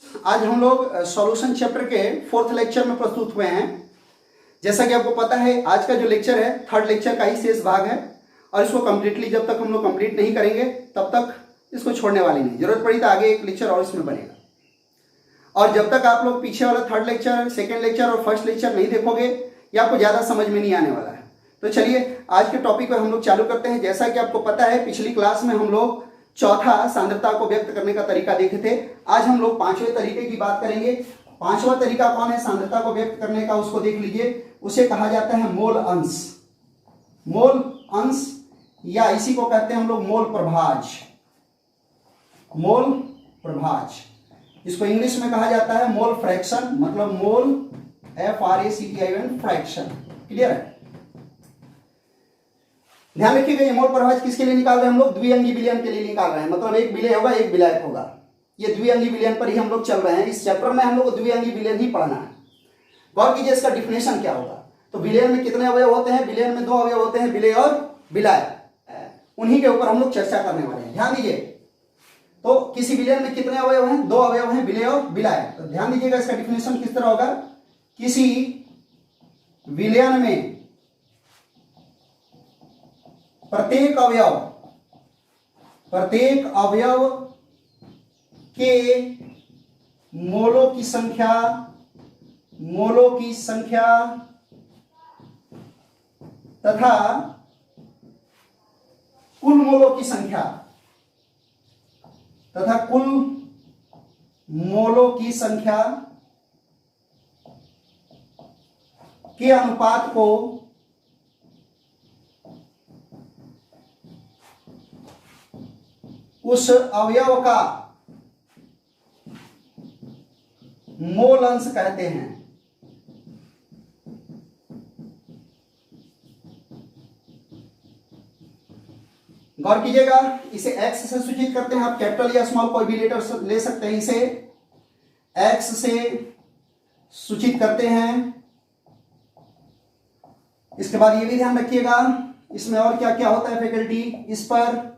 आज हम लोग सॉल्यूशन चैप्टर के 4th लेक्चर में प्रस्तुत हुए हैं। जैसा कि आपको पता है आज का जो लेक्चर है 3rd लेक्चर का ही शेष भाग है और इसको कम्प्लीटली जब तक हम लोग कंप्लीट नहीं करेंगे तब तक इसको छोड़ने वाले नहीं। जरूरत पड़ी तो आगे एक लेक्चर और इसमें बनेगा। और जब तक आप लोग पीछे वाला 3rd लेक्चर, 2nd लेक्चर और 1st लेक्चर नहीं देखोगे ये आपको ज़्यादा समझ में नहीं आने वाला है। तो चलिए आज के टॉपिक पर हम लोग चालू करते हैं। जैसा कि आपको पता है पिछली क्लास में हम लोग चौथा सांद्रता को व्यक्त करने का तरीका देखे थे। आज हम लोग 5वें तरीके की बात करेंगे। 5वां तरीका कौन है सांद्रता को व्यक्त करने का, उसको देख लीजिए। उसे कहा जाता है मोल अंश। मोल अंश या इसी को कहते हैं हम लोग मोल प्रभाज। मोल प्रभाज इसको इंग्लिश में कहा जाता है मोल फ्रैक्शन, मतलब मोल FRACTION फ्रैक्शन। क्लियर है? ध्यान रखिएगा ये मोल प्रभाज किसके लिए निकाल रहे हैं हम लोग? द्विअंगी विलयन के लिए निकाल रहे हैं। मतलब एक विलय होगा एक विलायक होगा। ये द्विअंगी विलयन पर ही हम लोग चल रहे हैं। इस चैप्टर में हम लोग को द्विअंगी विलयन ही पढ़ना है। गौर कीजिए इसका डिफिनेशन क्या होगा। तो विलयन में कितने अवयव होते हैं? विलयन में 2 अवयव होते हैं, विलेय और विलायक। उन्हीं के ऊपर हम लोग चर्चा करने वाले हैं। ध्यान दीजिए तो किसी विलयन में कितने अवयव हैं? 2 अवयव हैं, विलेय और विलायक। तो ध्यान दीजिएगा इसका डिफिनेशन किस तरह होगा। किसी विलयन में प्रत्येक अवयव के मोलों की संख्या तथा कुल मोलों की संख्या के अनुपात को उस अवयव का मोल अंश कहते हैं। गौर कीजिएगा इसे x से सूचित करते हैं। आप कैपिटल या स्मॉल कोई भी लेटर ले सकते हैं। इसे x से सूचित करते हैं। इसके बाद ये भी ध्यान रखिएगा इसमें और क्या क्या होता है फैकल्टी। इस पर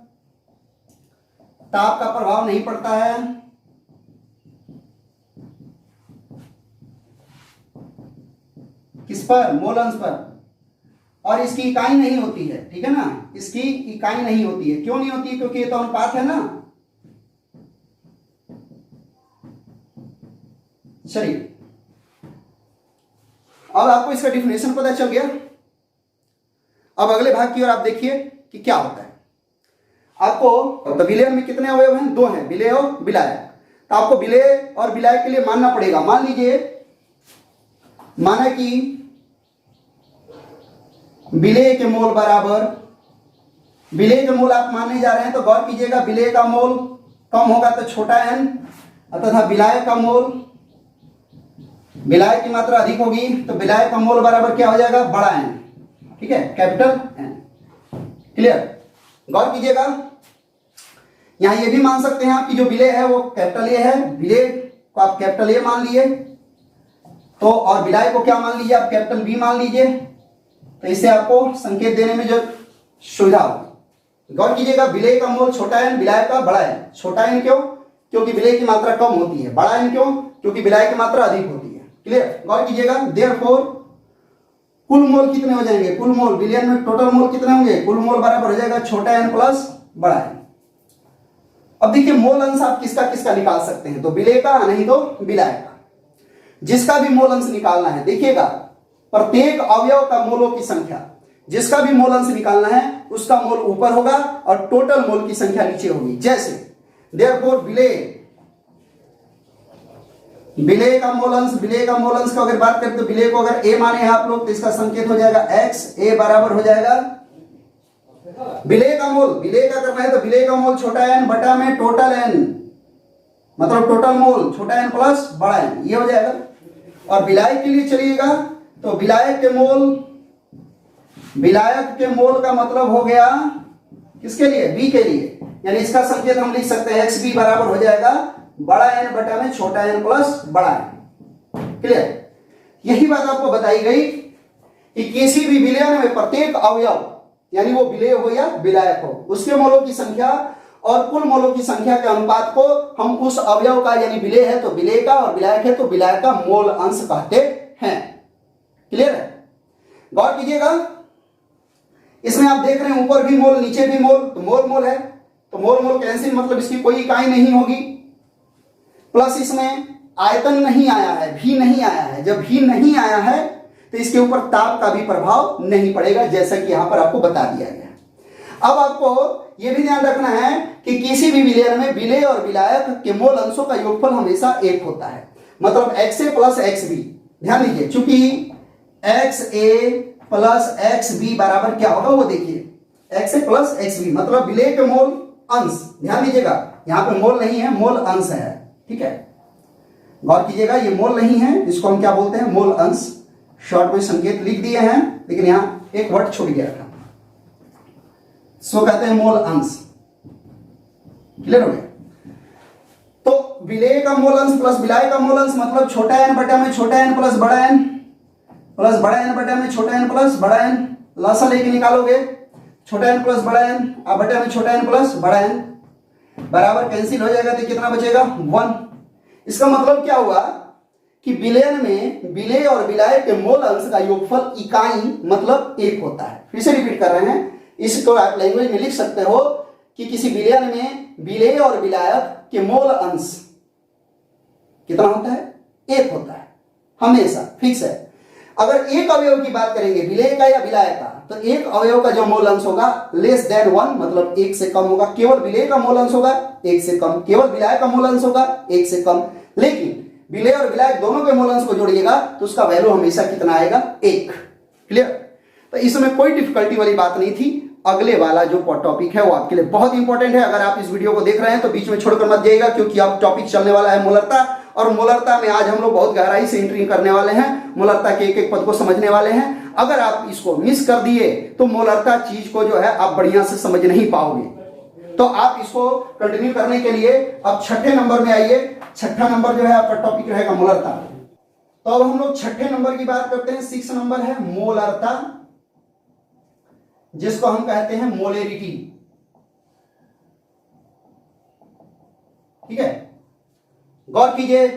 ताप का प्रभाव नहीं पड़ता है। किस पर? मोल अंश पर। और इसकी इकाई नहीं होती है। ठीक है ना, इसकी इकाई नहीं होती है। क्यों नहीं होती है? क्योंकि ये तो अनुपात है ना। चलिए अब आपको इसका डिफिनेशन पता चल गया। अब अगले भाग की ओर आप देखिए कि क्या होता है। आपको तो विलयन में कितने अवयव हैं? 2 हैं, विलेय और विलायक। तो आपको विलेय और विलायक के लिए मानना पड़ेगा। मान लीजिए माना कि विलेय के मोल बराबर, विलेय के मोल आप मानने जा रहे हैं तो गौर कीजिएगा विलेय का मोल कम होगा तो छोटा n तथा विलायक का मोल, विलायक की मात्रा अधिक होगी तो विलायक का मोल बराबर क्या हो जाएगा? बड़ा N। ठीक है, कैपिटल N। क्लियर? गौर कीजिएगा यहां ये भी मान सकते हैं आप कि जो विलेय है वो कैपिटल ए है। विलेय को आप कैपिटल ए मान लिए तो, और विलायक को क्या मान लीजिए आप? कैपिटल बी मान लीजिए। तो इससे आपको संकेत देने में जो सुविधा होगी। गौर कीजिएगा विलेय का मोल छोटा n, विलायक का बड़ा n। छोटा n क्यों? क्योंकि विलेय की मात्रा कम होती है। बड़ा n क्यों? क्योंकि विलायक की मात्रा अधिक होती है। क्लियर? गौर कीजिएगा देयरफॉर कुल मोल कितने हो जाएंगे? कुल मोल विलयन में टोटल मोल कितने होंगे? कुल मोल बराबर हो जाएगा छोटा n प्लस बड़ा n। अब देखिए मोल अंश आप किसका किसका निकाल सकते हैं? तो विलेय का, नहीं तो विलायक का। जिसका भी मोल अंश निकालना है, देखिएगा प्रत्येक अवयव का मोलों की संख्या, जिसका भी मोल अंश निकालना है उसका मोल ऊपर होगा और टोटल मोल की संख्या नीचे होगी। जैसे देयरफॉर विलेय का मोल अंश का अगर बात करें तो विलेय को अगर a माने हैं आप लोग तो इसका संकेत हो जाएगा x। a बराबर हो जाएगा विलेय का मोल, विलेय का करना है तो विलेय का मोल छोटा n बटा में टोटल n, मतलब टोटल मोल छोटा n प्लस बड़ा n, ये हो जाएगा। और विलायक के लिए चलिएगा तो विलायक के मोल का मतलब हो गया किसके लिए? b के लिए। यानी इसका संकेत हम लिख सकते हैं xb बराबर हो जाएगा बड़ा n बटा में छोटा n प्लस बड़ा n। क्लियर? यही बात आपको बताई गई कि किसी भी विलयन में प्रत्येक अवयव यानी वो विलेय हो या विलायक हो उसके मोलों की संख्या और कुल मोलों की संख्या के अनुपात को हम उस अवयव का, यानी विलेय है तो विलेय का और विलायक है तो विलायक का मोल अंश कहते हैं। क्लियर है? गौर कीजिएगा, इसमें आप देख रहे हैं ऊपर भी मोल नीचे भी मोल, तो मोल मोल है तो मोल मोल कैंसिल, मतलब इसकी कोई इकाई नहीं होगी। प्लस इसमें आयतन नहीं आया है, भी नहीं आया है। जब भी नहीं आया है तो इसके ऊपर ताप का भी प्रभाव नहीं पड़ेगा, जैसा कि यहां पर आपको बता दिया गया। अब आपको यह भी ध्यान रखना है कि किसी भी विलेय में विलेय और विलायक के मोल अंशों का योगफल हमेशा एक होता है, मतलब XA प्लस XB। ध्यान दीजिए, चूंकि XA प्लस XB बराबर क्या होगा वो देखिए, XA प्लस XB मतलब विलेय के मोल अंश। ध्यान दीजिएगा, यहां पे मोल नहीं है, मोल अंश है। ठीक है, गौर कीजिएगा, ये मोल नहीं है, इसको हम क्या बोलते हैं, मोल अंश। शॉर्ट में संकेत लिख दिए हैं, लेकिन यहां एक वर्ड छूट गया था, सो कहते हैं मोल अंश। क्लियर हो गया? तो विलेय का मोल अंश प्लस विलायक का मोल अंश मतलब छोटा n बटा में छोटा n प्लस बड़ा n प्लस बड़ा n बटा में छोटा n प्लस बड़ा n। लसा लेके निकालोगे, छोटा n प्लस बड़ा n अब बटा में छोटा n प्लस बड़ा n बराबर कैंसिल हो जाएगा, तो कितना बचेगा, 1। इसका मतलब क्या हुआ कि विलयन में विलेय और विलायक के मोल अंश का योगफल इकाई मतलब एक होता है। फिर से रिपीट कर रहे हैं, इसको आप लैंग्वेज में लिख सकते हो कि किसी विलयन में विलेय और विलायक के मोल अंश कितना होता है, एक होता है, हमेशा फिक्स है। अगर एक अवयव की बात करेंगे विलेय का या विलायक का, तो एक अवयव का जो मोल अंश होगा लेस देन 1 मतलब एक से कम होगा। केवल विलेय का मोल अंश होगा एक से कम, केवल विलायक का मोल अंश होगा एक से कम। लेकिन विलेय और विलायक दोनों के मोल अंश को जोड़िएगा तो उसका वैल्यू हमेशा कितना आएगा, 1। क्लियर? तो इसमें कोई डिफिकल्टी वाली बात नहीं थी। अगले वाला जो टॉपिक है वो आपके लिए बहुत इंपॉर्टेंट है। अगर आप इस वीडियो को देख रहे हैं तो बीच में छोड़कर मत जाइएगा, क्योंकि अब टॉपिक चलने वाला है मोलरता, और मोलरता में आज हम लोग बहुत गहराई से एंट्री करने वाले हैं, मोलरता के एक एक पद को समझने वाले हैं। अगर आप इसको मिस कर दिए तो मोलरता चीज को जो है आप बढ़िया से समझ नहीं पाओगे। तो आप इसको कंटिन्यू करने के लिए अब छठे नंबर में आइए। छठा नंबर जो है आपका टॉपिक रहेगा मोलरता। तो अब हम लोग छठे नंबर की बात करते हैं। 6 नंबर है मोलरता, जिसको हम कहते हैं मोलेरिटी। ठीक है, गौर कीजिए,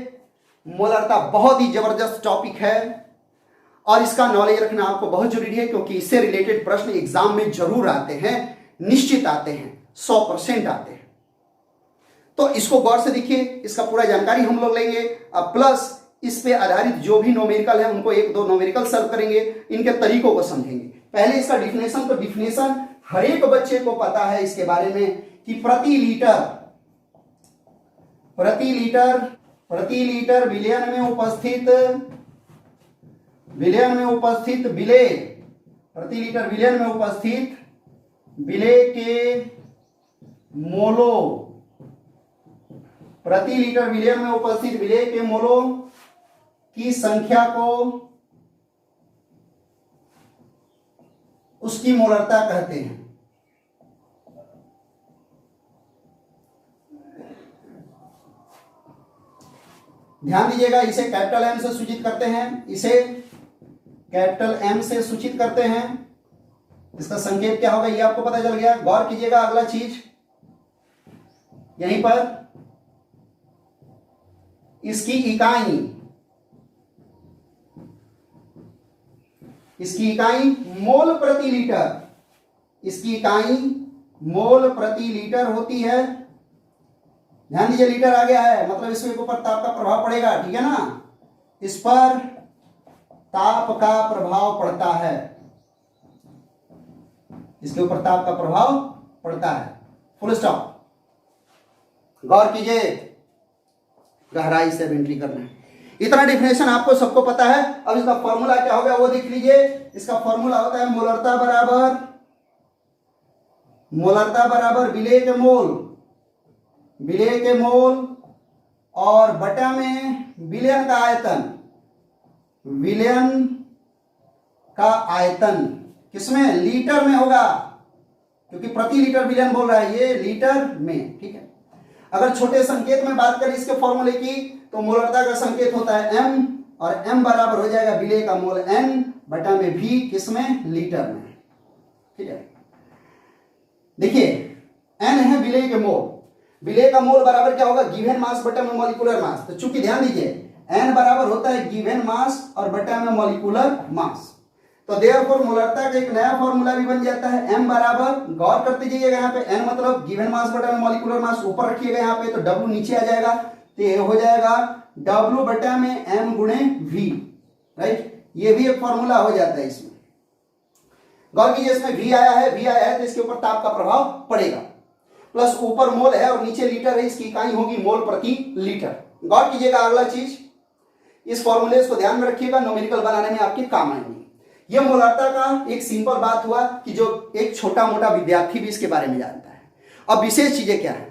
मोलरता बहुत ही जबरदस्त टॉपिक है और इसका नॉलेज रखना आपको बहुत जरूरी है, क्योंकि इससे रिलेटेड प्रश्न एग्जाम में जरूर आते हैं, निश्चित आते हैं, 100% आते हैं। तो इसको गौर से देखिए, इसका पूरा जानकारी हम लोग लेंगे। अब प्लस इस पे आधारित जो भी न्यूमेरिकल है उनको एक दो न्यूमेरिकल सॉल्व करेंगे, इनके तरीकों को समझेंगे। पहले इसका डिफिनेशन, तो डिफिनेशन हर एक बच्चे को पता है इसके बारे में कि प्रति लीटर विलयन में उपस्थित विलेय, प्रति लीटर विलयन में उपस्थित विलेय के मोलों, प्रति लीटर विलयन में उपस्थित विलेय के मोलों की संख्या को उसकी मोलरता कहते हैं। ध्यान दीजिएगा, इसे कैपिटल एम से सूचित करते हैं, इसे कैपिटल एम से सूचित करते हैं। इसका संकेत क्या होगा ये आपको पता चल गया। गौर कीजिएगा, अगला चीज यहीं पर इसकी इकाई मोल प्रति लीटर, इसकी इकाई मोल प्रति लीटर होती है। ध्यान दीजिए, लीटर आ गया है, मतलब इसके ऊपर ताप का प्रभाव पड़ेगा। ठीक है ना, इस पर ताप का प्रभाव पड़ता है, इसके ऊपर ताप का प्रभाव पड़ता है, फुल स्टॉप। गौर कीजिए, गहराई से एंट्री करना है। इतना डिफिनेशन आपको सबको पता है। अब इसका फॉर्मूला क्या होगा वो देख लीजिए। इसका फॉर्मूला होता है मोलरता बराबर विलेय के मोल और बटा में विलयन का आयतन किसमें, लीटर में होगा, क्योंकि प्रति लीटर विलयन बोल रहा है, ये लीटर में। ठीक है, अगर छोटे संकेत में बात करें इसके फॉर्मूले की, तो मोलरता का संकेत होता है m, और m बराबर हो जाएगा विलेय का मोल n बटा में v, किसमें, लीटर में। ठीक है, देखिए एन है विलेय के मोल, विलेय का मोल बराबर क्या होगा, गिवन मास बटा में मॉलिक्यूलर मास। तो चूंकि ध्यान दीजिए एन बराबर होता है गिवन मास और बटा में मॉलिक्यूलर मास, तो देयरफॉर मोलरता का एक नया फॉर्मूला भी बन जाता है, m बराबर, गौर करते जाइएगा यहाँ पे n मतलब गिवन मास बटा में मॉलिक्यूलर मास ऊपर रखिएगा यहाँ पे, तो w नीचे आ जाएगा, तो ये हो जाएगा w बटा में m गुणे v, राइट। ये भी एक फॉर्मूला हो जाता है इसमें। गौर कीजिए इसमें v आया है तो इसके ऊपर ताप का प्रभाव पड़ेगा, प्लस ऊपर मोल है और नीचे लीटर है, इसकी इकाई होगी मोल प्रति लीटर। गौर कीजिएगा अगला चीज, इस फॉर्मूले को ध्यान में रखिएगा, न्यूमेरिकल बनाने में आपके काम आएंगे। ये मोलरता का एक सिंपल बात हुआ कि जो एक छोटा मोटा विद्यार्थी भी इसके बारे में जानता है। अब विशेष चीजें क्या है,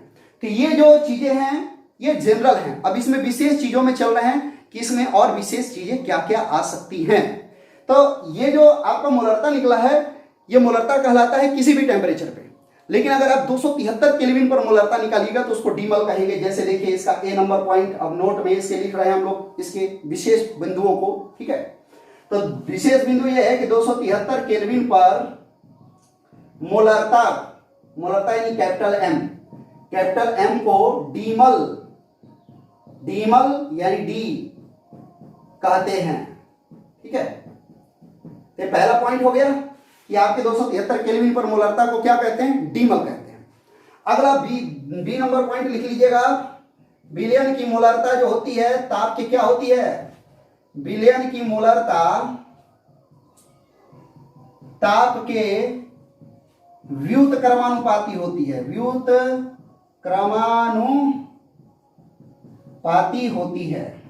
तो ये जो चीजें हैं ये जनरल हैं, अब इसमें विशेष चीजों में चल रहे हैं कि इसमें और विशेष चीजें क्या क्या आ सकती हैं। तो ये जो आपका मोलरता निकला है, ये मोलरता कहलाता है किसी भी टेम्परेचर पे, लेकिन अगर आप 273 केल्विन पर मोलरता निकालिएगा तो उसको डीमल कहेंगे। जैसे देखिए इसका ए नंबर पॉइंट, अब नोट में इसके लिख रहे हैं हम लोग इसके विशेष बिंदुओं को, ठीक है। तो विशेष बिंदु यह है कि 273 केल्विन पर मोलरता, मोलरता यानी कैपिटल एम को डीमल यानी डी कहते हैं, ठीक है। ये पहला पॉइंट हो गया कि आपके 273 केल्विन पर मोलरता को क्या कहते हैं, डीमल कहते हैं। अगला बी नंबर पॉइंट लिख लीजिएगा, विलयन की मोलरता जो होती है ताप की क्या होती है, विलयन की मोलरता ताप के व्युत क्रमानुपाती होती है, व्युत क्रमानुपाती होती है,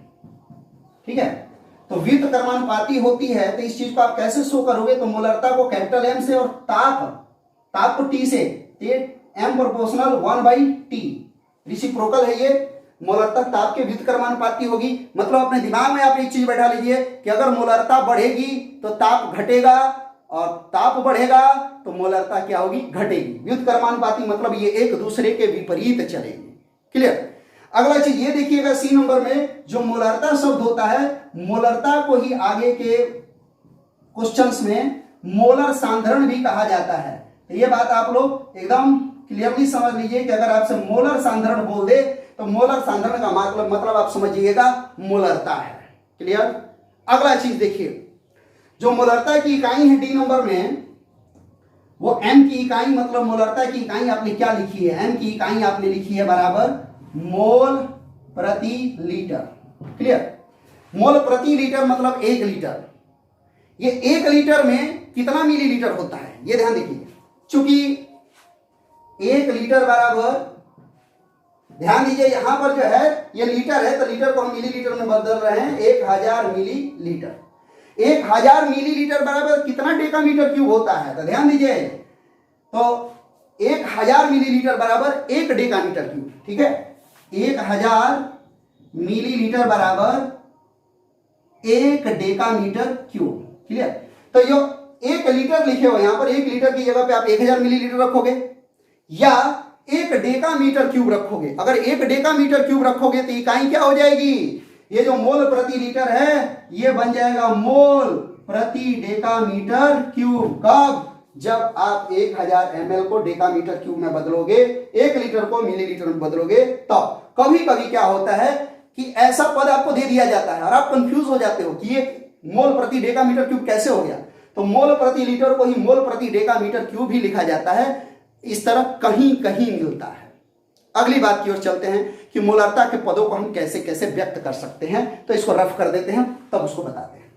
ठीक है। तो व्युत क्रमानुपाती होती है, तो इस चीज को आप कैसे शो करोगे, तो मोलरता को कैपिटल एम से और ताप को टी से, एम प्रोपोर्शनल 1/t, रेसिप्रोकल है ये, मोलरता ताप के व्युत क्रमानुपाती होगी। मतलब अपने दिमाग में आप एक चीज बैठा लीजिए कि अगर मोलरता बढ़ेगी तो ताप घटेगा और ताप बढ़ेगा तो मोलरता क्या होगी, घटेगी। व्युत क्रमानुपाती मतलब ये एक दूसरे के विपरीत चलेंगे, क्लियर। अगला चीज ये देखिएगा सी नंबर में जो मोलरता शब्द होता है, मोलरता को ही आगे के क्वेश्चंस में मोलर सांद्रण भी कहा जाता है। तो ये बात आप लोग एकदम क्लियरली समझ लीजिए कि अगर आपसे मोलर सांद्रण बोल दे तो मोलर सांद्रण का मतलब आप समझिएगा मोलरता है, क्लियर। अगला चीज देखिए, जो मोलरता की इकाई है डी नंबर में, वो एम की इकाई, मतलब मोलरता की इकाई आपने क्या लिखी है, एम की इकाई आपने लिखी है बराबर मोल प्रति लीटर, क्लियर। मोल प्रति लीटर मतलब 1 लीटर। ये 1 लीटर में कितना मिलीलीटर होता है ये ध्यान देखिए, चूंकि 1 लीटर बराबर, ध्यान दीजिए यहां पर जो है ये लीटर है तो लीटर को हम मिलीलीटर में बदल रहे हैं, 1000 मिलीलीटर। 1000 मिलीलीटर बराबर कितना डेकामीटर क्यूब होता है, तो ध्यान दीजिए, तो 1000 मिलीलीटर बराबर 1 डेकामीटर क्यूब, ठीक है। 1000 मिलीलीटर बराबर 1 डेकामीटर क्यूब, क्लियर। तो जो 1 लीटर लिखे हो यहां पर, 1 लीटर की जगह पे आप 1000 मिलीलीटर रखोगे या 1 डेकामीटर क्यूब रखोगे। अगर 1 डेकामीटर क्यूब रखोगे तो इकाई क्या हो जाएगी, ये जो मोल प्रति लीटर है ये बन जाएगा मोल प्रति डेकामीटर क्यूब। कब, जब आप 1000 ml को डेकामीटर क्यूब में बदलोगे, 1 लीटर को मिलीलीटर में बदलोगे तब। कभी कभी क्या होता है कि ऐसा पद आपको दे दिया जाता है और आप कंफ्यूज हो जाते हो कि ये मोल प्रति डेकामीटर क्यूब कैसे हो गया, तो मोल प्रति लीटर को ही मोल प्रति डेकामीटर क्यूब भी लिखा जाता है। इस तरह कहीं कहीं मिलता है। अगली बात की ओर चलते हैं कि मोलरता के पदों को हम कैसे कैसे व्यक्त कर सकते हैं, तो इसको रफ कर देते हैं तब उसको बताते हैं।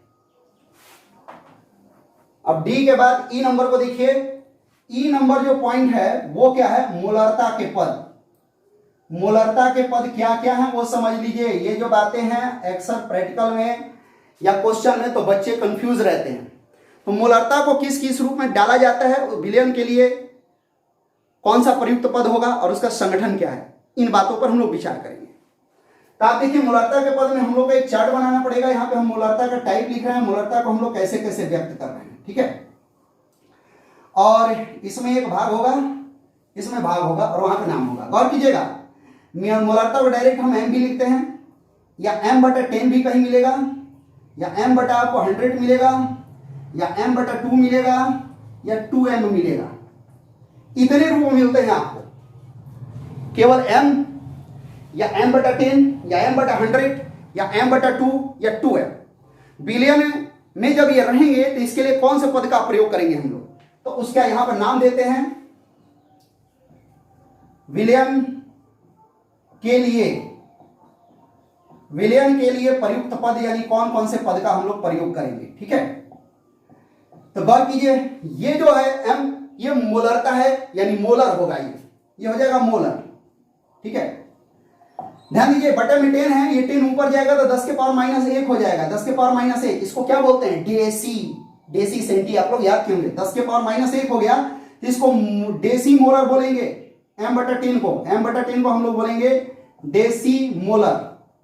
अब डी के बाद ई नंबर को देखिए, ई नंबर जो पॉइंट है वो क्या है, मोलरता के पद। मोलरता के पद क्या क्या हैं वो समझ लीजिए। ये जो बातें हैं अक्सर प्रैक्टिकल में या क्वेश्चन में तो बच्चे कंफ्यूज रहते हैं। तो मोलरता को किस किस रूप में डाला जाता है, विलयन के लिए कौन सा प्रयुक्त पद होगा और उसका संगठन क्या है, इन बातों पर हम लोग विचार करेंगे। तो आप देखिए मोलरता के पद में हम लोग को एक चार्ट बनाना पड़ेगा। यहाँ पे हम मोलरता का टाइप लिख रहे हैं, मोलरता को हम लोग कैसे कैसे व्यक्त कर रहे हैं, ठीक है। और इसमें एक भाग होगा, इसमें भाग होगा और वहां पे नाम होगा। गौर कीजिएगा, मोलरता को डायरेक्ट हम एम भी लिखते हैं या m/10 भी कहीं मिलेगा या m/100 मिलेगा या m/2 मिलेगा या 2m मिलेगा। इतने रूप मिलते हैं आपको, केवल m या m/10 या m/100 या m/2 या 2m बिलियन में जब ये रहेंगे तो इसके लिए कौन से पद का प्रयोग करेंगे हम लोग? तो उसका यहां पर नाम देते हैं विलियन के लिए प्रयुक्त पद, यानी कौन कौन से पद का हम लोग प्रयोग करेंगे। ठीक है, तो गौर कीजिए, ये जो है m ये मोलर का है, यानी मोलर होगा, ये हो जाएगा मोलर। ठीक है, ध्यान दीजिए बटे में 10 है, ये 10 ऊपर जाएगा तो 10 के पावर -1 हो जाएगा। 10 के पावर -1 इसको क्या बोलते हैं? डेसी सेंटी, आप लोग याद क्यों होंगे? 10 के पावर -1 हो गया तो इसको डेसी मोलर बोलेंगे। m/10 को हम लोग बोलेंगे डेसी मोलर।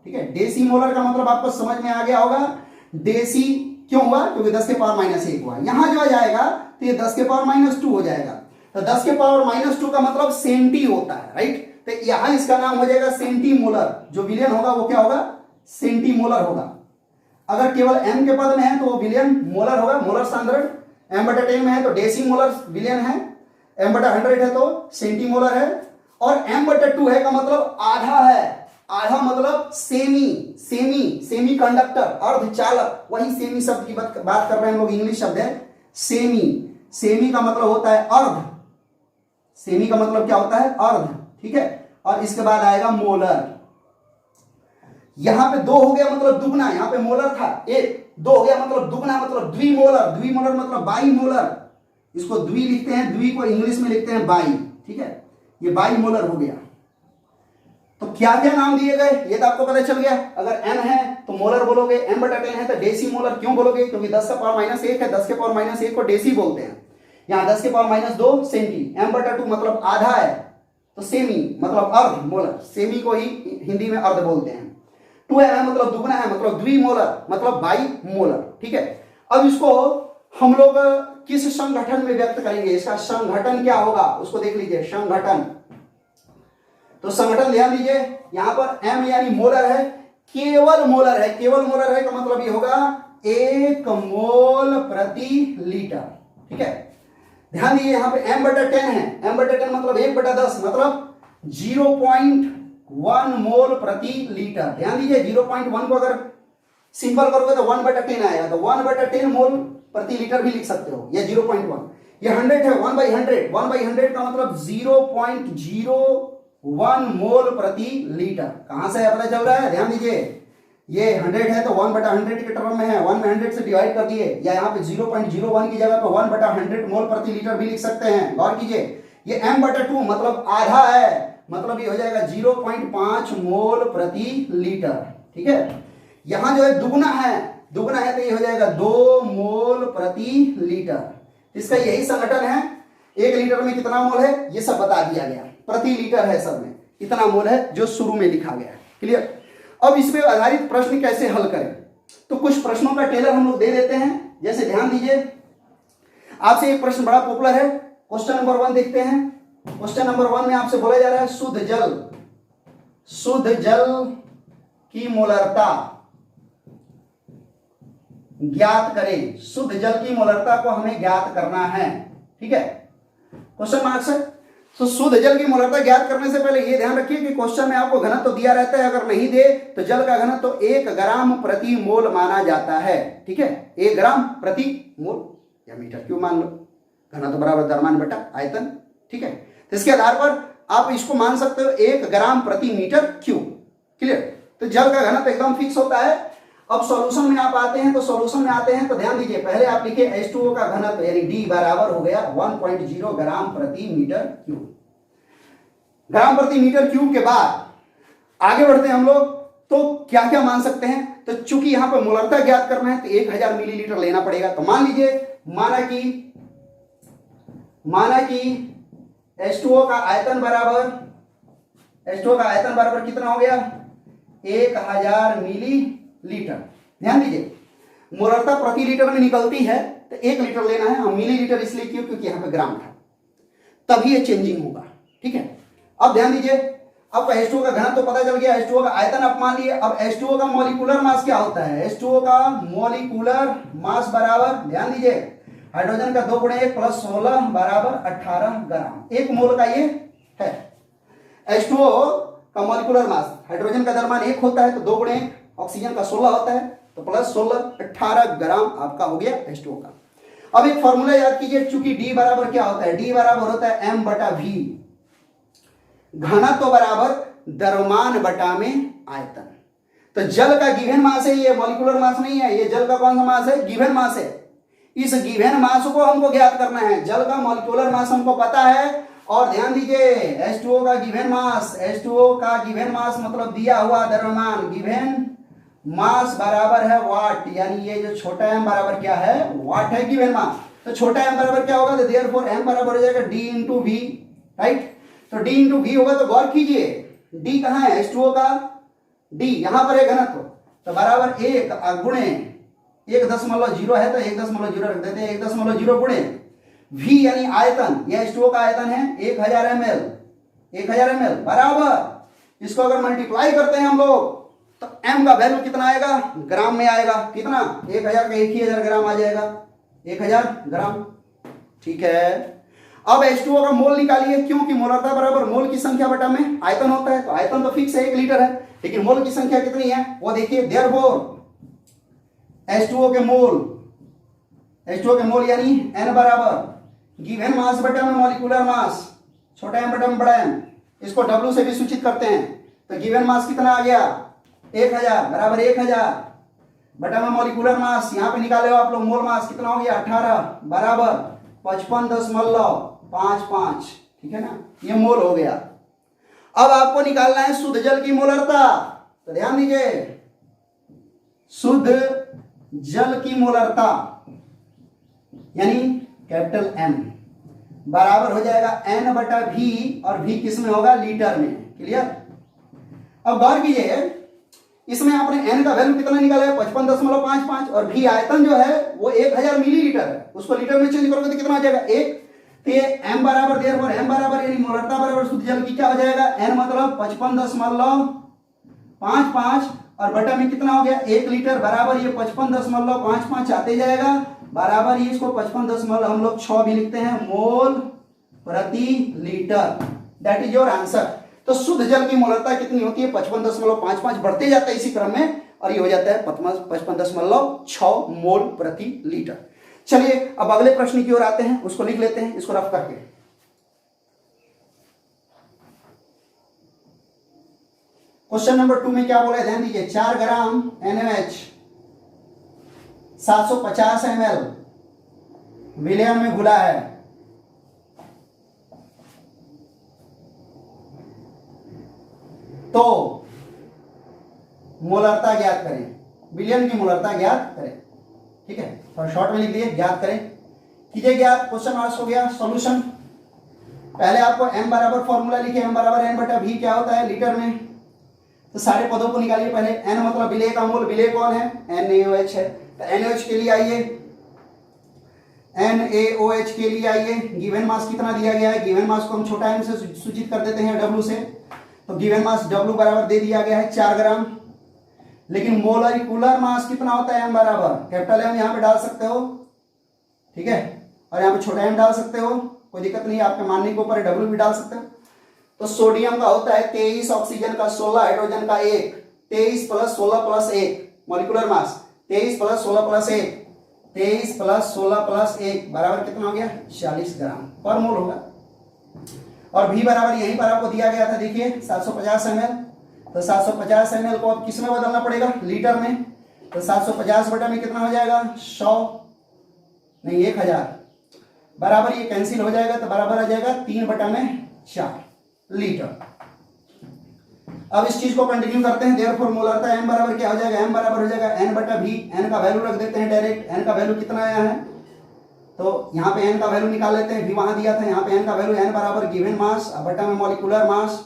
ठीक है, डेसी मोलर का मतलब आपको समझ में आ गया होगा। डेसी क्यों हुआ? क्योंकि 10 के पावर -1 हुआ। यहां जो आ जाएगा तो ये 10 के पावर -2 हो जाएगा। तो 10 के पावर -2 का मतलब सेंटी होता है, राइट? तो यहां इसका नाम हो जाएगा सेंटीमोलर। जो बिलियन होगा वो क्या होगा? सेंटीमोलर होगा। अगर केवल m के पद में है तो वो बिलियन मोलर होगा, मोलर स्टैंडर्ड। m/10 में है तो डेसीमोलर बिलियन है, m/100 है तो सेंटीमोलर है, और m/2 है का मतलब आधा है। आधा मतलब सेमी कंडक्टर, अर्धचालक। वही सेमी शब्द की बात कर रहे हैं हम लोग, इंग्लिश शब्द है सेमी का मतलब होता है अर्ध। सेमी का मतलब क्या होता है? अर्ध। ठीक है, और इसके बाद आएगा मोलर। यहां पे 2 हो गया मतलब दुगना, यहां पे मोलर था 1, 2 हो गया मतलब दुगना, मतलब द्विमोलर। द्विमोलर मतलब बाई मोलर, इसको द्वि लिखते हैं, द्वि को इंग्लिश में लिखते हैं बाई। ठीक है, ये बाई मोलर हो गया। तो क्या क्या नाम दिए गए ये तो आपको पता चल गया। अगर m है तो मोलर बोलोगे, m/10 है तो डेसी मोलर। क्यों बोलोगे? क्योंकि 10 का पावर -1 है, 10 के पावर -1 को डेसी बोलते हैं। यहां 10 के पावर -2 सेंटी, m/2 मतलब आधा है तो सेमी मतलब अर्ध मोलर। सेमी को ही हिंदी में अर्ध बोलते हैं। 2m है मतलब दुगना है, मतलब द्विमोलर मतलब बाई मोलर। ठीक है, अब इसको हम लोग किस संगठन में व्यक्त करेंगे? इसका संगठन क्या होगा उसको देख लीजिए। संगठन, तो संगठन ध्यान दीजिए, यहां पर m यानी मोलर है, केवल मोलर है। केवल मोलर है का मतलब ये होगा 1 मोल प्रति लीटर। ठीक है, ध्यान दीजिए यहां पे m/10 है, m/10 मतलब 1/10 मतलब 0.1 मोल प्रति लीटर। ध्यान दीजिए 0.1 को अगर सिंपल करोगे तो 1/10 आएगा, तो 1/10 मोल प्रति लीटर भी लिख सकते हो, या 0.1। ये 100 है, 1/100, 1/100 का मतलब 0.01 मोल प्रति लीटर। कहां से पता चल रहा है? ध्यान दीजिए, ये 100 है तो 1/100 के टर्म में है, 1 में 100 से डिवाइड कर दिए, या यहाँ पे 0.01 की जगह पे 1/100 मोल प्रति लीटर भी लिख सकते हैं। गौर कीजिए, ये m/2 मतलब आधा है, मतलब ये हो जाएगा 0.5 मोल प्रति लीटर। ठीक है, यहां जो है दुगना है तो ये हो जाएगा 2 मोल प्रति लीटर। इसका यही संगठन है। 1 लीटर में कितना मोल है ये सब बता दिया गया, प्रति लीटर है सब में इतना मोल है जो शुरू में लिखा गया है। क्लियर? अब इस पे आधारित प्रश्न कैसे हल करें, तो कुछ प्रश्नों का टेलर हम लोग दे देते हैं। जैसे ध्यान दीजिए, आपसे एक प्रश्न बड़ा पॉपुलर है, क्वेश्चन नंबर 1 देखते हैं। क्वेश्चन नंबर 1 में आपसे बोला जा रहा है शुद्ध जल की मोलरता ज्ञात करें। शुद्ध जल की मोलरता को हमें ज्ञात करना है। ठीक है, क्वेश्चन मार्क से। तो शुद्ध जल की मोलरता ज्ञात करने से पहले ये ध्यान रखिए कि क्वेश्चन में आपको घनत्व तो दिया रहता है, अगर नहीं दे तो जल का घनत्व तो 1 ग्राम प्रति मोल माना जाता है। ठीक है, 1 ग्राम प्रति मोल या मीटर क्यूब मान लो, घनत्व बराबर द्रव्यमान बटा आयतन। ठीक है, तो इसके आधार पर आप इसको मान सकते हो 1 ग्राम प्रति मीटर क्यूब। क्लियर? तो जल का घनत्व एकदम फिक्स होता है। अब सॉल्यूशन में आप आते हैं, तो ध्यान दीजिए, पहले आप लिखे H2O का घनत्व यानी D बराबर हो गया 1.0 ग्राम प्रति मीटर क्यूब। ग्राम प्रति मीटर क्यूब के बाद आगे बढ़ते हैं हम लोग, तो क्या क्या मान सकते हैं? तो चूंकि यहां पर मोलरता ज्ञात करना है तो 1000 मिलीलीटर लेना पड़ेगा। तो मान लीजिए, माना कि H2O का आयतन बराबर कितना हो गया? 1000 मिलीलीटर। ध्यान दीजिए, मोलरता प्रति लीटर में निकलती है तो 1 लीटर लेना है, हम मिलीलीटर इसलिए क्यों? क्योंकि यहां पे ग्राम था, तभी ये चेंजिंग होगा। ठीक है, अब ध्यान दीजिए, अब H2O का घनत्व तो पता चल गया, H2O का आयतन आप मान लिए। अब H2O का मॉलिक्यूलर मास क्या होता है? H2O का मॉलिक्यूलर मास बराबर, ध्यान दीजिए, हाइड्रोजन का 2 × 1 + 16 बराबर 18 ग्राम। 1 मोल का ये है। H2O का मॉलिक्यूलर मास, हाइड्रोजन का द्रव्यमान 1 होता है तो 2 गुणे ऑक्सीजन का 16 होता है, तो प्लस 16 18 ग्राम आपका हो गया H2O का। अब एक फॉर्मूला याद कीजिए, चूंकि D बराबर क्या होता है, D बराबर होता है m बटा v, घनत्व बराबर द्रव्यमान बटा में आयतन। तो जल का गिवन मास है, ये मॉलिक्यूलर मास नहीं है, ये जल का कौन सा मास है, गिवन मास है। इस गिवन मास को हमको ज्ञात करना है, जल का मॉलिक्यूलर मास हमको पता है। और ध्यान दीजिए H2O का गिवन मास, H2O का गिवन मास मतलब दिया हुआ द्रव्यमान, गिवन मास बराबर है वाट, यानी ये जो छोटा m बराबर क्या है, वाट है गिवन मास। तो छोटा m बराबर क्या होगा, तो देयरफॉर m बराबर हो जाएगा d इंटू वी, राइट। तो d इंटू वी होगा, तो गौर कीजिए d कहाँ है, H2O का d यहां पर है घनत्व, तो बराबर 1 गुणे 1.0 है तो 1.0 रख देते हैं, 1.0 गुणे v यानी आयतन, यह H2O का आयतन है 1000 ml, 1000 ml बराबर, इसको अगर मल्टीप्लाई करते हैं हम लोग तो m का वैल्यू कितना आएगा, ग्राम में आएगा, कितना 1000 का 1000 ग्राम आ जाएगा, 1000 ग्राम, ठीक है। अब H2O का मोल निकालिए, क्योंकि मोलरता बराबर मोल की संख्या बटा में आयतन होता है, तो आयतन तो फिक्स है 1 लीटर है, लेकिन मोल की संख्या कितनी है वो देखिए, देयरफॉर H2O के मोल यानी n बराबर गिवन मास बटा में मॉलिक्यूलर मास, छोटा m बटा में बड़ा m, इसको W से भी सूचित करते हैं, तो गिवन मास कितना आ गया 1000 बराबर 1000 बटा में मॉलिक्यूलर मास, यहां पे निकाले हो आप लोग मोल मास कितना हो गया 18 बराबर 55.55, ठीक है ना, ये मोल हो गया। अब आपको निकालना है शुद्ध जल की मोलरता, तो ध्यान दीजिए शुद्ध जल की मोलरता यानी कैपिटल M बराबर हो जाएगा n बटा v, और v किस में होगा, लीटर में, क्लियर। अब गौर कीजिए इसमें आपने n का वैल्यू कितना निकाला है 55.55, और v आयतन जो है वो 1000 मिलीलीटर है, उसको लीटर में चेंज करोगे तो कितना आ जाएगा 1, तो ये m बराबर देयरफॉर m बराबर यानी मोलरता बराबर शुद्ध जल की क्या हो जाएगा, n मतलब 55.55 और बटा में कितना हो गया 1 लीटर बराबर ये 55.55 आते जाएगा, बराबर ये इसको 55 हम लोग 6 भी लिखते हैं मोल प्रति litre, that is your answer. तो शुद्ध जल की मोलरता कितनी होती है 55.55, बढ़ते जाता है इसी क्रम में, और ये हो जाता है 55.6 मोल प्रति लीटर। चलिए अब अगले प्रश्न की ओर आते हैं, उसको लिख लेते हैं इसको रफ करके। क्वेश्चन नंबर 2 में क्या बोला है, ध्यान दीजिए, 4 ग्राम NaOH 750 ml विलयन में घुला है, तो मोलरता ज्ञात करें, विलयन की मोलरता ज्ञात करें, ठीक है, थोड़ा शॉर्ट में लिख दिए, ज्ञात करें, कीजिए ज्ञात, क्वेश्चन मार्क्स हो गया। सॉल्यूशन, पहले आपको m बराबर फॉर्मूला लिखे, m बराबर n बटा v क्या होता है लीटर में, तो सारे पदों को निकालिए पहले, n मतलब विलेय का मोल, विलेय कौन है NaOH है, तो NaOH के लिए आइए, NaOH के लिए आइए, गिवन मास कितना दिया गया है, गिवन मास को हम छोटा m से सूचित कर देते हैं W से, तो गिवन मास W बराबर दे दिया गया है 4 ग्राम, लेकिन मोलरिकुलर मास कितना होता है m बराबर, कैपिटल M यहाँ पे डाल सकते हो, ठीक है, और यहाँ पे छोटा m डाल सकते हो, कोई दिक्कत नहीं, आपके मानने के ऊपर W भी डाल सकते हो। तो सोडियम का होता है 23, ऑक्सीजन का 16, हाइड्रोजन का 1, 23 plus 16 plus 1 molecular mass, 23 plus 16 plus 1, 23 plus 16 plus 1 बराबर कितना हो गया 40 ग्राम पर मोल होगा। और v बराबर यहीं पर आपको दिया गया था, देखिए 750 ml, तो 750 ml को अब किस में बदलना पड़ेगा, लीटर में, तो 750 बटा में कितना हो जाएगा 100 नहीं 1000 बराबर, ये कैंसिल हो जाएगा तो बराबर आ जाएगा 3 बटा में 4 लीटर। अब इस चीज को कंटिन्यू करते हैं, देयरफॉर मोलरता m बराबर क्या हो जाएगा, m बराबर हो जाएगा n बटा v, n का वैल्यू रख देते हैं डायरेक्ट, n का वैल्यू कितना आया है, तो यहाँ पे n का वैल्यू निकाल लेते हैं, v वहां दिया था, यहाँ पे n का वैल्यू n बराबर गिवन मास बटा में मॉलिक्यूलर मास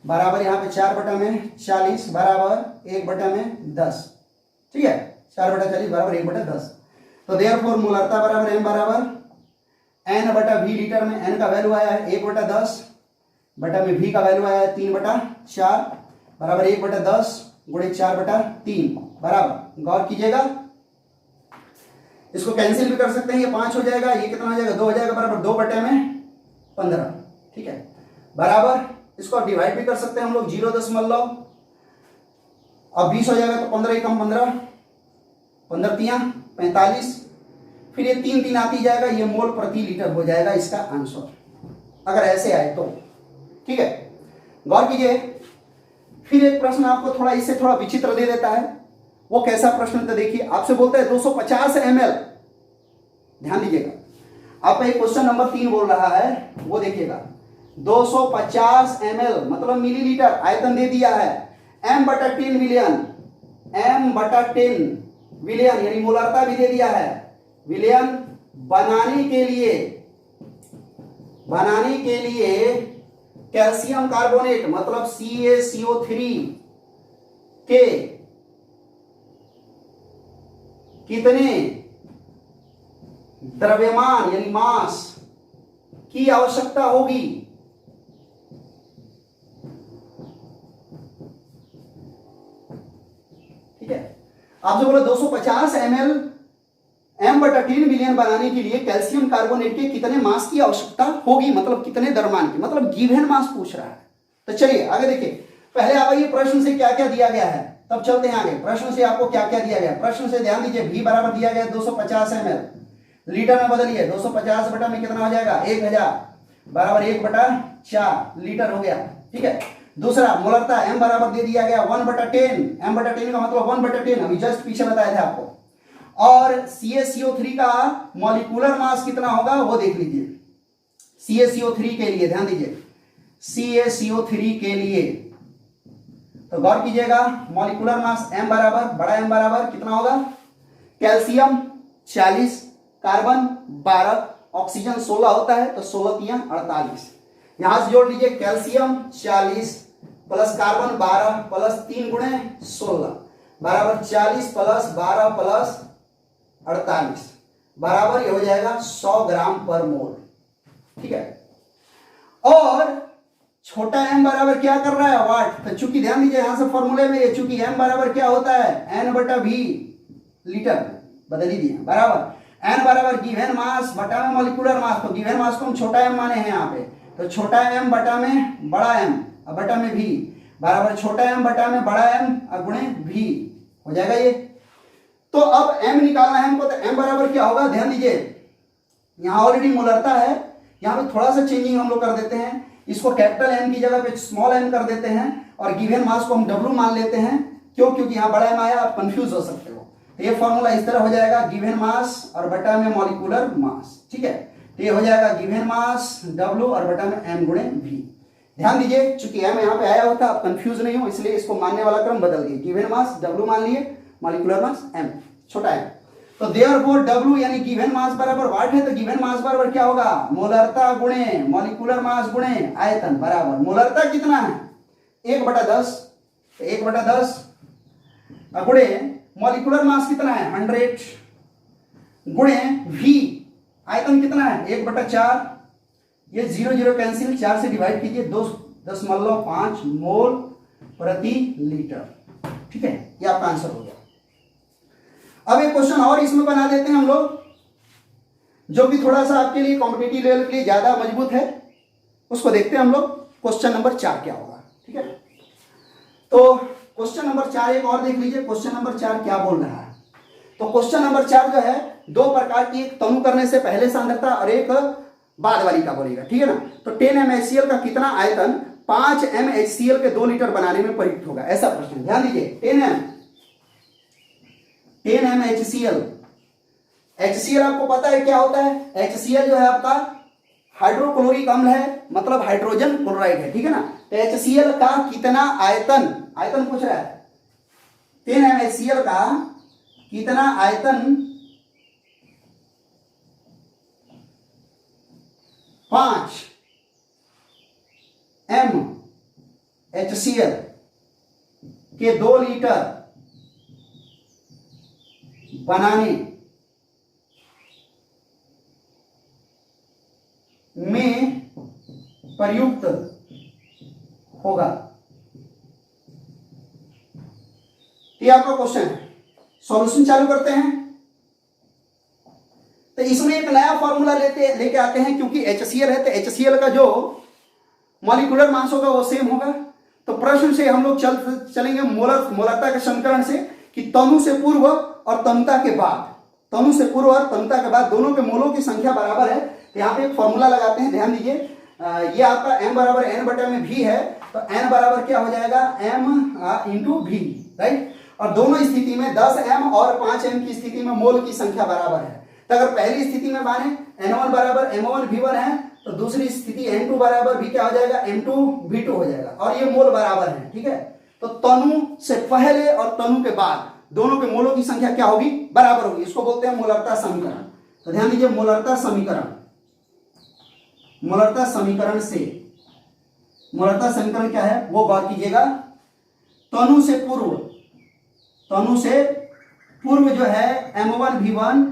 बराबर यहाँ पे 4 बटा में 40 बराबर 1 बटा में 10, ठीक है, 4 बटा 40 बराबर 1 बटा 10, तो देयरफॉर मोलरता बराबर m बराबर n बटा v लीटर में, n का वैल्यू आया है 1 बटा 10 बटा में v का वैल्यू आया है 3 बटा 4 बराबर 1 बटा 10 गुणे 4 बटा 3 बराबर, गौर कीजिएगा इसको कैंसिल भी कर सकते हैं, ये 5 हो जाएगा, ये कितना हो जाएगा 2 हो जाएगा, बराबर 2 बटे में 15, ठीक है, बराबर इसको आप डिवाइड भी कर सकते हैं हम लोग, 0., अब 20 हो जाएगा तो 15 एकम 15, 15 तियां 45, फिर ये 3 3 आती जाएगा, ये मोल प्रति लीटर हो जाएगा इसका आंसर, अगर ऐसे आए तो। ठीक है, गौर कीजिए। फिर एक प्रश्न आपको थोड़ा इससे थोड़ा विचित्र दे देता है, वो कैसा प्रश्न तो देखिए, आपसे बोलता है 250 ml, ध्यान दीजिएगा, आपका एक क्वेश्चन नंबर 3 बोल रहा है, वो देखिएगा 250 ml मतलब मिलीलीटर, आयतन दे दिया है m/10 विलियन, m/10 विलियन यानी मोलारता भी दे दिया है, विलियन बनाने के लिए कैल्शियम कार्बोनेट मतलब CaCO3 के कितने द्रव्यमान यानी मास की आवश्यकता होगी। ठीक है, आप जो बोला 250 ml m/10 मिलियन बनाने के लिए कैल्शियम कार्बोनेट के कितने मास की आवश्यकता होगी, मतलब कितने द्रव्यमान की, मतलब गिवन मास पूछ रहा है। तो चलिए आगे देखिए, पहले आप ये प्रश्न से क्या क्या दिया गया है, तब चलते हैं आगे। प्रश्न से आपको क्या क्या दिया गया, प्रश्न से ध्यान दीजिए, V बराबर दिया गया 250 ml, लीटर में बदलिए, 250 बटा में कितना हो जाएगा 1000 बराबर 1/4 लीटर हो गया। ठीक है, दूसरा मोलरता m बराबर दे दिया गया 1/10, m/10 का मतलब 1/10, अभी जस्ट पीछे बताया था आपको। और CaCO3 का मॉलिक्यूलर मास कितना होगा वो देख लीजिए, CaCO3 के लिए ध्यान दीजिए, CaCO3 के लिए तो गौर कीजिएगा, मॉलिक्यूलर मास m बराबर बड़ा M बराबर कितना होगा, कैल्शियम 40, कार्बन 12, ऑक्सीजन 16 होता है तो 16 तियां 48, यहां से जोड़ लीजिए, कैल्शियम 40 प्लस कार्बन 12 प्लस 3 गुणे 16 बराबर 40 प्लस 12 प्लस 48 बराबर ये हो जाएगा 100 ग्राम पर मोल। ठीक है, और छोटा m बराबर क्या कर रहा है वाट, तो चूंकि ध्यान दीजिए यहां से फॉर्मूले में ये चूंकि m बराबर क्या होता है n/v लीटर, बदल दिए बराबर n बराबर गिवन मास बटा में मॉलिक्यूलर मास, तो गिवन मास को हम छोटा m माने हैं यहाँ पे, तो छोटा m बटा में बड़ा m बटा में v बराबर छोटा m बटा में बड़ा m गुणे v हो जाएगा ये। तो अब m निकालना है हमको, तो m बराबर क्या होगा, ध्यान दीजिए यहाँ ऑलरेडी मोलरता है, यहाँ पे थोड़ा सा चेंजिंग हम लोग कर देते हैं, इसको कैपिटल M की जगह पे स्मॉल m कर देते हैं और गिवन मास को हम W मान लेते हैं, क्यों, क्योंकि यहाँ बड़ा M आया, आप कंफ्यूज हो सकते हो। तो ये फॉर्मूला इस तरह हो जाएगा, गिवन मास और बटा में मॉलिक्यूलर मास। ठीक है, तो ये हो जाएगा गिवन मास W और बटा में m गुणे v। ध्यान दीजिए चूंकि m यहाँ पे आया होता, आप कंफ्यूज नहीं हो, इसलिए इसको मानने वाला क्रम बदल दिए, गिवन मास W मान लिए, मॉलिक्यूलर मास m छोटा है, तो देयरफॉर W यानी गिवन मास बराबर वाट है, तो गिवन मास बराबर क्या होगा, मोलरता गुणे मॉलिक्यूलर मास गुणे आयतन बराबर, मोलरता कितना है 1/10, तो 1/10 गुणे मॉलिक्यूलर मास कितना है 100 गुणे V, आयतन कितना है 1/4, ये 0 0 कैंसिल, 4 से डिवाइड कीजिए, 2.5 मोल प्रति लीटर। ठीक है, ये आपका आंसर हो गया। अब एक क्वेश्चन और इसमें बना देते हैं हम लोग, जो कि थोड़ा सा आपके लिए कॉम्पिटिटिव लेवल के लिए ज्यादा मजबूत है, उसको देखते हैं हम लोग। क्वेश्चन नंबर 4 क्या होगा। ठीक है, तो क्वेश्चन नंबर 4 एक और देख लीजिए, क्वेश्चन नंबर 4 क्या बोल रहा है। तो क्वेश्चन नंबर 4 जो है, दो प्रकार की, एक तनु करने से पहले सांद्रता और एक बाद वाली का बोलेगा। ठीक है ना, तो 10 mHCl का कितना आयतन 5 mHCl के 2 लीटर बनाने में प्रयुक्त होगा, ऐसा प्रश्न। ध्यान दीजिए, 10 mHCl, HCl आपको पता है क्या होता है, HCl जो है आपका हाइड्रोक्लोरिक अम्ल है, मतलब हाइड्रोजन क्लोराइड है। ठीक है ना, तो HCl का कितना आयतन, आयतन पूछ रहा है, 10 mHCl का कितना आयतन 5 mHCl के 2 लीटर बनाने में प्रयुक्त होगा। ये आपका क्वेश्चन है, सॉल्यूशन चालू करते हैं। तो इसमें एक नया फॉर्मूला लेके आते हैं, क्योंकि HCl है तो HCl का जो मॉलिक्यूलर मास होगा वो सेम होगा। तो प्रश्न से हम लोग चलेंगे मोलरता के समीकरण से कि तनु से पूर्व और तनुता के बाद, तनु से पूर्व और तनुता के बाद दोनों के मोलों की संख्या बराबर है। तो यहाँ पे एक फॉर्मूला लगाते हैं, ध्यान दीजिए। ये आपका m बराबर n बटा में v है, तो n बराबर क्या हो जाएगा m इंटू v, राइट। और दोनों स्थिति में 10m और 5m की स्थिति में मोल की संख्या बराबर है। तो अगर पहली स्थिति में माने n1 बराबर m1 v1 है, तो दूसरी स्थिति n2 बराबर भी क्या हो जाएगा m2 v2 हो जाएगा, और ये मोल बराबर है, ठीक है। तो तनु से पहले और तनु के बाद दोनों के मोलों की संख्या क्या होगी, बराबर होगी। इसको बोलते हैं मोलरता समीकरण। तो ध्यान दीजिए, मोलरता समीकरण, मोलरता समीकरण से, मोलरता समीकरण क्या है वो गौर कीजिएगा। तनु से पूर्व, तनु से पूर्व जो है m1 v1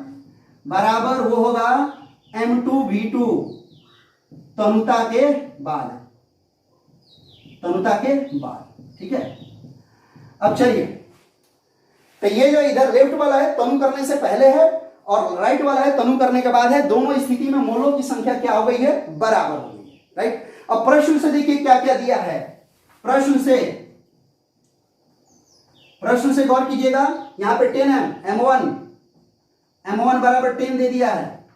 बराबर वो होगा m2 v2 तनुता के बाद, तनुता के बाद, ठीक है। अब चलिए, तो ये जो इधर लेफ्ट वाला है तनु करने से पहले है और राइट वाला है तनु करने के बाद है। दोनों स्थिति में मोलों की संख्या क्या हो गई है, बराबर हो गई है, राइट। अब प्रश्न से देखिए क्या क्या दिया है। प्रश्न से गौर कीजिएगा, यहां पे 10m m1 बराबर 10 दे दिया है।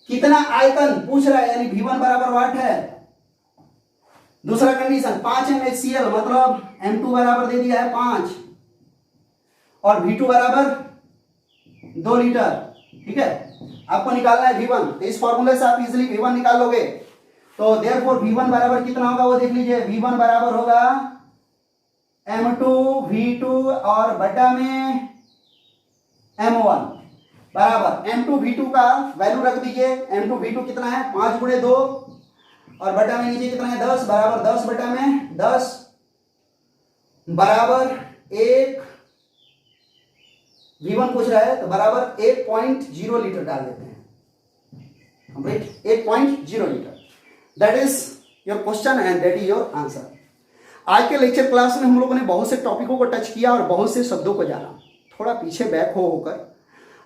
कितना आयतन पूछ रहा है, यानी v1 बराबर वाट है। दूसरा कंडीशन 5m HCl मतलब m2 बराबर दे दिया है 5 और v2 बराबर 2 लीटर, ठीक है। आपको निकालना है v1, तो इस फॉर्मूले से आप इजीली v1 निकाल लोगे। तो देयरफॉर v1 बराबर कितना होगा वो देख लीजिए। v1 बराबर होगा m2 v2 और बटा में m1 बराबर m2 v2 का वैल्यू रख दीजिए। m2 v2 कितना है 5 गुणे 2 और बटा में नीचे कितना है 10 बराबर 10 बटा में 10 बराबर 1, v1 पूछ रहा है तो बराबर 1.0 लीटर डाल देते हैं, complete 1.0 litre. That is your question and that is your answer. आज के लेक्चर क्लास में हम लोगों ने बहुत से टॉपिकों को टच किया और बहुत से शब्दों को जाना। थोड़ा पीछे बैक होकर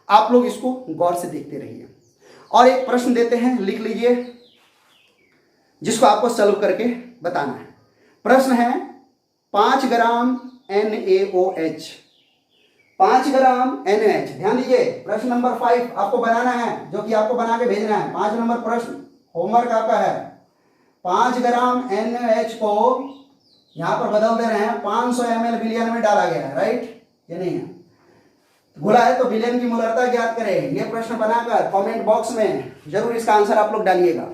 आप लोग इसको गौर से देखते रहिए। और एक प्रश्न देते हैं, लिख लीजिए, जिसको आपको सॉल्व करके बताना है। प्रश्न है 5 ग्राम NaOH, 5 ग्राम NaOH। ध्यान दीजिए, प्रश्न नंबर 5 आपको बनाना है, जो कि आपको बना के भेजना है। 5 नंबर प्रश्न होमवर्क आपका है। 5 ग्राम NaOH को यहां पर बदल दे रहे हैं, 500 ml बिलियन में डाला गया है, राइट। ये नहीं है, घुला है तो बिलियन की मोलरता ज्ञात करें। ये प्रश्न बनाकर कमेंट बॉक्स में जरूर इसका आंसर आप लोग डालिएगा।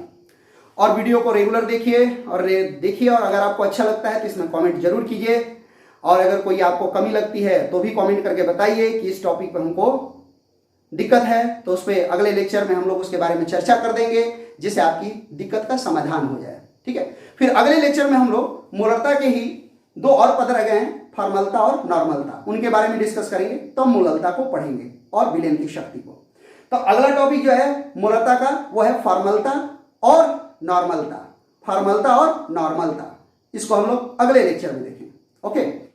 और वीडियो को रेगुलर देखिए और अगर आपको अच्छा लगता है तो इसमें कमेंट जरूर कीजिए। और अगर कोई आपको कमी लगती है तो भी कमेंट करके बताइए कि इस टॉपिक पर हमको दिक्कत है, तो उस पर अगले लेक्चर में हम लोग उसके बारे में चर्चा कर देंगे, जिससे आपकी दिक्कत का समाधान हो जाए, ठीक है। फिर अगले लेक्चर में हम लोग मोलरता के ही 2 और पद रह गए हैं, फॉर्मलता और नॉर्मलता, उनके बारे में डिस्कस करेंगे। तो मोलरता को पढ़ेंगे और विलेन की शक्ति को। तो अगला टॉपिक जो है मोलरता का वो है फॉर्मलता और नॉर्मलता, फॉर्मलता और नॉर्मलता। इसको हम लोग अगले लेक्चर में देखेंगे, ओके।